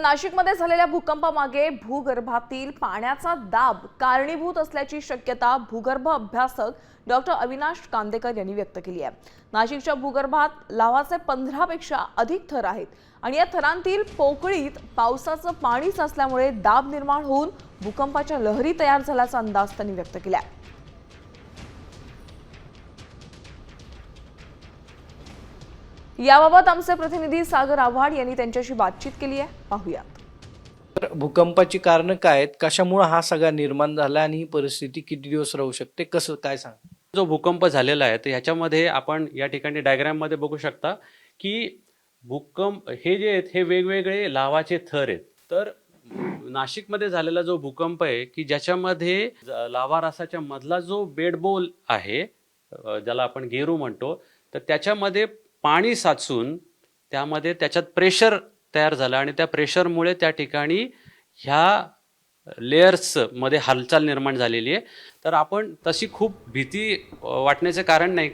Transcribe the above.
नाशिकमध्ये झालेल्या भूकंपामागे भूगर्भातील पाण्याचा दाब कारणीभूत असल्याची शक्यता भूगर्भ अभ्यासक डॉक्टर अविनाश कांदेकर यांनी व्यक्त केली आहे। नाशिकच्या भूगर्भात लाव्हाचे 15 पेक्षा अधिक थर आहेत आणि या थरांतील पोकळीत पावसाचं पाणी साचल्यामुळे दाब निर्माण होऊन भूकंपाच्या लहरी तयार झाल्याचा अंदाज त्यांनी व्यक्त केला आहे। याबाबत आमचे प्रतिनिधी सागर आव्हाड यांनी त्यांच्याशी बातचीत केली आहे, पाहूयात। तर भूकंपाची कारण काय आहेत, कशामुळे हा सगळा निर्माण झाला आणि ही परिस्थिती किती दिवस राहू शकते, कसं काय सांग? जो भूकंप झालेला आहे तर ह्याच्यामध्ये आपण या ठिकाणी डायग्राम मध्ये बघू शकता की भूकंप हे जे आहेत हे वेगवेगळे लावाचे थर आहेत। तर नाशिकमध्ये झालेला जो भूकंप आहे की ज्याच्यामध्ये लावा रसाच्या मधला जो बेडबोल आहे, ज्याला आपण गेरू म्हणतो, तर त्याच्यामध्ये पाणी साचून त्यामध्ये त्याच्यात प्रेशर तयार झालं आणि त्या प्रेशरमुळे त्या ठिकाणी ह्या लेयर्स मध्ये हालचाल निर्माण झालेली आहे। तर आपण तशी खूप भीती वाटण्याचे कारण नाही।